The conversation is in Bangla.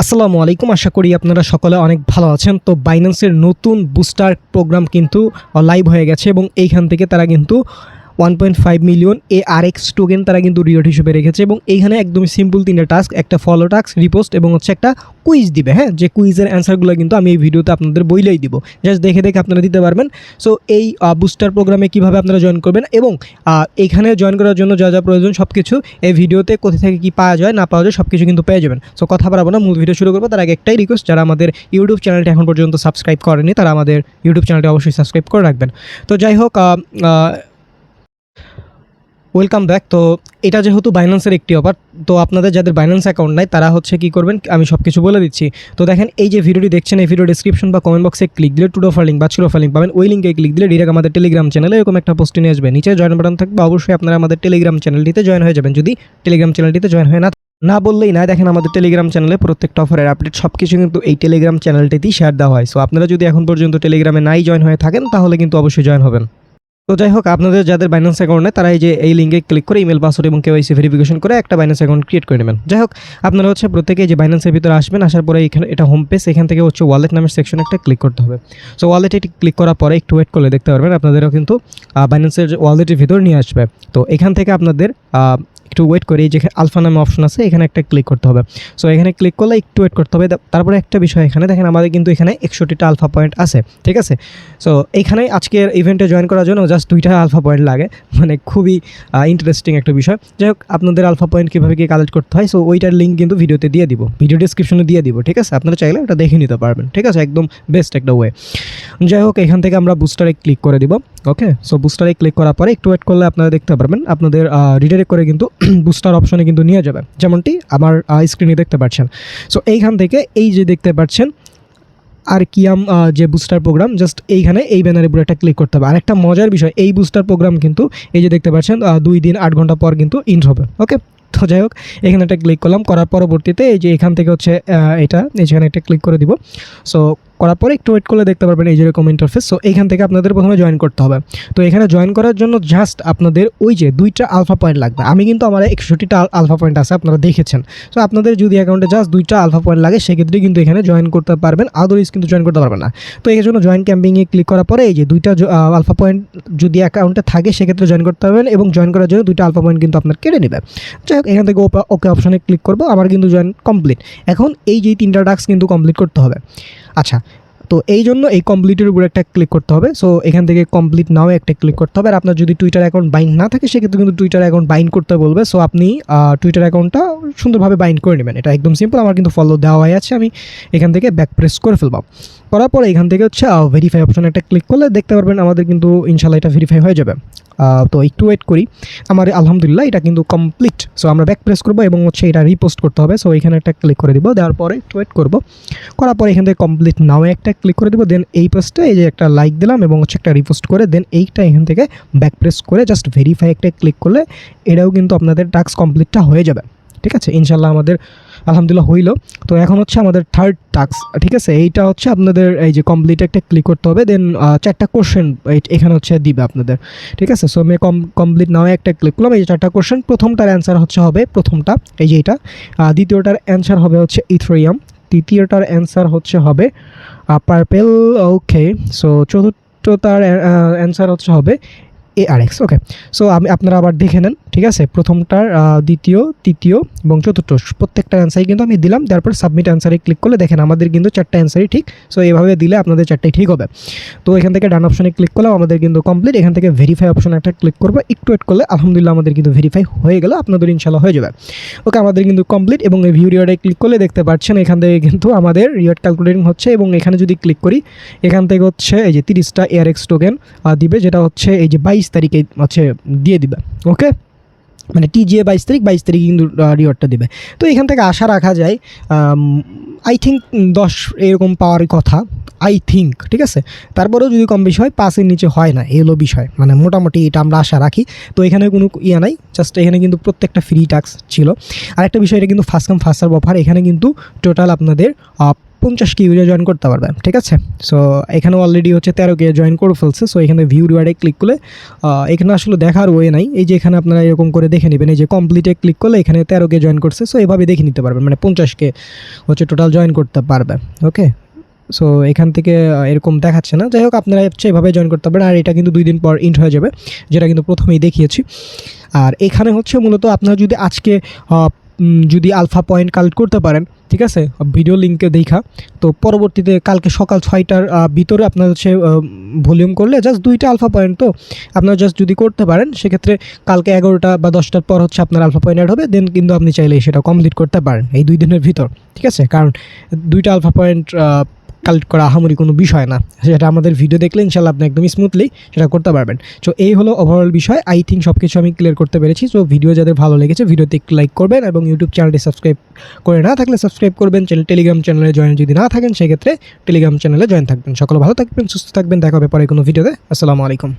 আসসালামু আলাইকুম। আশা করি আপনারা সকলে অনেক ভালো আছেন। তো বাইন্যান্সের নতুন বুস্টার প্রোগ্রাম কিন্তু লাইভ হয়ে গেছে এবং এইখান থেকে তারা কিন্তু 1.5 মিলিয়ন ARX টোকেন তারা কিন্তু রিওয়ার্ড হিসেবে রেখেছে এবং এইখানে একদমই সিম্পল তিনটা টাস্ক, একটা ফলো টাস্ক, রিপোস্ট এবং হচ্ছে একটা কুইজ দিবে। হ্যাঁ, যে কুইজের অ্যান্সারগুলো কিন্তু আমি এই ভিডিওতে আপনাদের বইলেই দিব, জাস্ট দেখে দেখে আপনারা দিতে পারবেন। সো এই বুস্টার প্রোগ্রামে কীভাবে আপনারা জয়েন করবেন এবং এইখানে জয়েন করার জন্য যা যা প্রয়োজন সব কিছু এই ভিডিওতে কোথা থেকে কী পাওয়া যায় না পাওয়া যায় সব কিছু কিন্তু পেয়ে যাবেন। সো কথা বাড়াবো না, মূল ভিডিও শুরু করবো। তার আগে একটাই রিকোয়েস্ট, যারা আমাদের ইউটিউব চ্যানেলটি এখন পর্যন্ত সাবস্ক্রাইব করেনি তারা আমাদের ইউটিউব চ্যানেলটি অবশ্যই সাবস্ক্রাইব করে রাখবেন। তো যাই হোক, ওয়েলকাম ব্যাক। তো এটা যেহেতু বাইন্যান্সের একটি অফার, তো আপনাদের যাদের বাইন্যান্স অ্যাকাউন্ট নাই তারা হচ্ছে কী করবেন আমি সব কিছু বলে দিচ্ছি। তো দেখেন, এই যে ভিডিওটি দেখছেন এই ভিডিও ডিসক্রিপশন বা কমেন্ট বক্সে ক্লিক দিলে টুড অফার লিঙ্ক বা ছোট অফার লিঙ্ক পাবেন। ওই লিঙ্কে ক্লিক দিলে ডিরেক্ট আমাদের টেলিগ্রাম চ্যানেলে এরকম একটা পোস্টে নিয়ে আসবে, নিচে জয়েন বাটন থাকবে। অবশ্যই আপনারা আমাদের টেলিগ্রাম চ্যানেলটিতে জয়েন হয়ে যাবেন যদি টেলিগ্রাম চ্যানেলটিতে জয়েন হয়ে না বললেই না। দেখেন, আমাদের টেলিগ্রাম চ্যানেলে প্রত্যেকটা অফারের আপডেট সব কিছু কিন্তু এই টেলিগ্রাম চ্যানেলটিতেই শেয়ার দেওয়া হয়। সো আপনারা যদি এখন পর্যন্ত টেলিগ্রামে নাই জয়েন হয়ে থাকেন তাহলে কিন্তু অবশ্যই জয়েন হবেন। তো যাই হোক, আপনাদের যাদের বাইন্যান্স অ্যাকাউন্ট নেই তারা এই লিঙ্কে ক্লিক করে ইমেল পাসওয়ার্ড এবং কেওয়াইসি ভেরিফিকেশন করে একটা বাইন্যান্স অ্যাকাউন্ট ক্রিয়েট করে নেবেন। যাই হোক, আপনারা হচ্ছে প্রত্যেকে যে বাইন্যান্সের ভিতরে আসবেন, আসার পরে এখানে এটা হোম পেজ, এখান থেকে হচ্ছে ওয়ালেট নামের সেকশনে একটা ক্লিক করতে হবে। সো ওয়ালেটে ক্লিক করার পরে একটু ওয়েট করলে দেখতে পারবেন আপনাদেরও কিন্তু বাইন্যান্সের ওয়ালেটের ভিতর নিয়ে আসবে। তো এখান থেকে আপনাদের একটু ওয়েট করে যে আলফা নামে অপশন আছে এখানে একটা ক্লিক করতে হবে। সো এখানে ক্লিক করলে একটু ওয়েট করতে হবে। তারপরে একটা বিষয়, এখানে দেখেন আমাদের কিন্তু এখানে 61টা আলফা পয়েন্ট আছে, ঠিক আছে। সো এইখানে আজকের ইভেন্টে জয়েন করার জন্য জাস্ট 2টা আলফা পয়েন্ট লাগে, মানে খুবই ইন্টারেস্টিং একটা বিষয়। যাই হোক, আপনাদের আলফা পয়েন্ট কীভাবে কি কালেক্ট করতে হয় সো ওইটার লিঙ্ক কিন্তু ভিডিওতে দিয়ে দিব, ভিডিও ডিসক্রিপশনে দিয়ে দিব, ঠিক আছে। আপনারা চাইলে ওটা দেখে নিতে পারবেন, ঠিক আছে, একদম বেস্ট একটা ওয়ে। যাই হোক, এখান থেকে আমরা বুস্টারে ক্লিক করে দিব। ওকে, সো বুস্টারে ক্লিক করার পরে একটু ওয়েট করলে আপনারা দেখতে পারবেন আপনাদের রিডাইরেক্ট করে কিন্তু বুস্টার অপশনে কিন্তু নিয়ে যাবে, যেমনটি আমার স্ক্রিনে দেখতে পাচ্ছেন। সো এইখান থেকে এই যে দেখতে পাচ্ছেন আরকিয়াম যে বুস্টার প্রোগ্রাম, জাস্ট এইখানে এই ব্যানারের উপরে একটা ক্লিক করতে হবে। আর একটা মজার বিষয়, এই বুস্টার প্রোগ্রাম কিন্তু এই যে দেখতে পাচ্ছেন 2 দিন 8 ঘন্টা পর কিন্তু ইন্ড হবে। ওকে, তো যাই হোক, এখানে একটা ক্লিক করলাম, করার পরবর্তীতে এই যে এখান থেকে হচ্ছে এটা এখানে একটা ক্লিক করে দিব। সো করার পরে একটু ওয়েট করলে দেখতে পারবেন এই যে এরকম ইন্টারফেস। সো এইখান থেকে আপনাদের প্রথমে জয়েন করতে হবে। তো এখানে জয়েন করার জন্য জাস্ট আপনাদের ওই যে 2টা আলফা পয়েন্ট লাগবে। আমি কিন্তু আমার 61টা আলফা পয়েন্ট আছে, আপনারা দেখেছেন। সো আপনাদের যদি অ্যাকাউন্টে জাস্ট 2টা আলফা পয়েন্ট লাগে সেক্ষেত্রে কিন্তু এখানে জয়েন করতে পারবেন, আদারওয়াইজ কিন্তু জয়েন করতে পারবেন না। তো এই জন্য জয়েন ক্যাম্পিংয়ে ক্লিক করার পরে এই যে 2টা আলফা পয়েন্ট যদি অ্যাকাউন্টে থাকে সেক্ষেত্রে জয়েন করতে পারবেন এবং জয়েন করার জন্য 2টা আলফা পয়েন্ট কিন্তু আপনার কেটে নেবে। যাই হোক, এখান থেকে ওকে অপশনে ক্লিক করবো, আমার কিন্তু জয়েন কমপ্লিট। এখন এই যে 3টা টাস্ক কিন্তু কমপ্লিট করতে হবে। আচ্ছা, তো এই জন্য এই কমপ্লিটের উপরে একটা ক্লিক করতে হবে। সো এখান থেকে কমপ্লিট নাও একটা ক্লিক করতে হবে। আর আপনার যদি টুইটার অ্যাকাউন্ট বাইন্ড না থাকে সেক্ষেত্রে কিন্তু টুইটার অ্যাকাউন্ট বাইন্ড করতে বলবে। সো আপনি টুইটার অ্যাকাউন্টটা সুন্দরভাবে বাইন্ড করে নেবেন, এটা একদম সিম্পল। আমার কিন্তু ফলো দেওয়া হয়ে আছে, আমি এখান থেকে ব্যাক প্রেস করে ফেলব। করার পরে এখান থেকে হচ্ছে ভেরিফাই অপশনে একটা ক্লিক করলে দেখতে পারবেন আমাদের কিন্তু ইনশাল্লাহ এটা ভেরিফাই হয়ে যাবে। তো একটু ওয়েট করি, আমার আলহামদুলিল্লাহ এটা কিন্তু কমপ্লিট। সো আমরা ব্যাক প্রেস করবো এবং হচ্ছে এটা রিপোস্ট করতে হবে। সো এখানে একটা ক্লিক করে দিব, দেওয়ার পরে একটু ওয়েট করবো। করার পরে এখান থেকে কমপ্লিট নাও একটা ক্লিক করে দেবো। দেন এই পোস্টে এই যে একটা লাইক দিলাম এবং হচ্ছে একটা রিপোস্ট করে দেন এইটা এখান থেকে ব্যাক প্রেস করে জাস্ট ভেরিফাই একটা ক্লিক করলে এটাও কিন্তু আপনাদের টাস্ক কমপ্লিটটা হয়ে যাবে, ঠিক আছে। ইনশাল্লাহ আমাদের আলহামদুলিল্লাহ হইল। তো এখন হচ্ছে আমাদের থার্ড টাস্ক, ঠিক আছে। এইটা হচ্ছে আপনাদের এই যে কমপ্লিট একটা ক্লিক করতে হবে। দেন 4টা কোশ্চেন এখানে হচ্ছে দিবে আপনাদের, ঠিক আছে। সো আমি কমপ্লিট নাও একটা ক্লিক করলাম। এই যে 4টা কোশ্চেন, প্রথমটার অ্যান্সার হচ্ছে হবে প্রথমটা এই যে এটা, দ্বিতীয়টার অ্যান্সার হবে হচ্ছে ইথেরিয়াম, তৃতীয়টার অ্যান্সার হচ্ছে হবে পার্পেল। ওকে, সো চতুর্থটার অ্যান্সার হচ্ছে হবে ARX। ওকে, সো আপনারা আবার দেখে নেন, ঠিক আছে। প্রথমটার, দ্বিতীয়, তৃতীয় এবং চতুর্থ প্রত্যেকটা অ্যান্সারই কিন্তু আমি দিলাম। তারপর সাবমিট অ্যান্সারে ক্লিক করলে দেখেন আমাদের কিন্তু 4টা অ্যান্সারই ঠিক। সো এইভাবে দিলে আপনাদের 4টাই ঠিক হবে। তো এখান থেকে ডান অপশনে ক্লিক করলাম, আমাদের কিন্তু কমপ্লিট। এখান থেকে ভেরিফাই অপশনে একটা ক্লিক করবো, একটু ওয়েট করলে আলহামদুলিল্লাহ আমাদের কিন্তু ভেরিফাই হয়ে গেল, আপনাদের ইনশাল্লাহ হয়ে যাবে। ওকে, আমাদের কিন্তু কমপ্লিট এবং এই ভিউ রিওয়ার্ডে ক্লিক করলে দেখতে পাচ্ছেন এখান থেকে কিন্তু আমাদের রিওয়ার্ড ক্যালকুলেটিং হচ্ছে এবং এখানে যদি ক্লিক করি এখান থেকে হচ্ছে এই যে 30টা ARX টোকেন দিবে, যেটা হচ্ছে এই যে 22 তারিখে হচ্ছে দিয়ে দিবে। ওকে, মানে TGA 22 তারিখ কিন্তু রিওয়ার্ডটা দেবে। তো এখান থেকে আশা রাখা যায় আই থিঙ্ক 10 এরকম পাওয়ার কথা, আই থিঙ্ক, ঠিক আছে। তারপরেও যদি কম বেশি হয় 5-এর নিচে হয় না, এই হলো বিষয়, মানে মোটামুটি এটা আমরা আশা রাখি। তো এখানে কোনো নাই, জাস্ট এখানে কিন্তু প্রত্যেকটা ফ্রি টাস্ক ছিল। আর একটা বিষয়, এটা কিন্তু first come first serve offer. এখানে কিন্তু টোটাল আপনাদের 50K ইউজার জয়েন করতে পারবেন, ঠিক আছে। সো এখানে অলরেডি হচ্ছে 13K জয়েন করে ফেলছে। সো এখানে ভিউ রিওয়ার্ডে ক্লিক করলে এখানে আসলে দেখার ওয়ে নাই, এই যে এখানে আপনারা এরকম করে দেখে নেবেন, এই যে কমপ্লিটে ক্লিক করলে এখানে 13K জয়েন করছে। সো এভাবে দেখে নিতে পারবেন, মানে 50K হচ্ছে টোটাল জয়েন করতে পারবেন, ওকে। সো এখান থেকে এরকম দেখাচ্ছে না, যাই হোক আপনারা হচ্ছে এভাবে জয়েন করতে পারেন। আর এটা কিন্তু 2 দিন পর ইন্ট হয়ে যাবে, যেটা কিন্তু প্রথমেই দেখিয়েছি। আর এখানে হচ্ছে মূলত আপনারা যদি আজকে যদি আলফা পয়েন্ট কালেক্ট করতে পারেন, ঠিক আছে, ভিডিও লিঙ্কে দেখা, তো পরবর্তীতে কালকে সকাল 6টার ভিতরে আপনার হচ্ছে ভলিউম করলে জাস্ট 2টা আলফা পয়েন্ট, তো আপনারা জাস্ট যদি করতে পারেন সেক্ষেত্রে কালকে 11টা বা 10টার পর হচ্ছে আপনার আলফা পয়েন্ট অ্যাড হবে, দেন কিন্তু আপনি চাইলে সেটা কমপ্লিট করতে পারেন এই 2 দিনের ভিতর, ঠিক আছে। কারণ 2টা আলফা পয়েন্ট কালেক্ট করা আহামরি কোনো বিষয় না, সেটা আমাদের ভিডিও দেখলে ইনশাল্লাহ আপনি একদমই স্মুথলি সেটা করতে পারবেন। সো এই হলো ওভারঅল বিষয়। আই থিঙ্ক সব কিছু আমি ক্লিয়ার করতে পেরেছি। সো ভিডিও যাদের ভালো লেগেছে ভিডিওতে একটু লাইক করবেন এবং ইউটিউব চ্যানেলটি সাবস্ক্রাইব করে না থাকলে সাবস্ক্রাইব করবেন। টেলিগ্রাম চ্যানেলে জয়েন যদি না থাকেন সেক্ষেত্রে টেলিগ্রাম চ্যানেলে জয়েন থাকবেন। সকলে ভালো থাকবেন, সুস্থ থাকবেন, দেখা হবে পরে কোনো ভিডিওতে। আসসালামু আলাইকুম।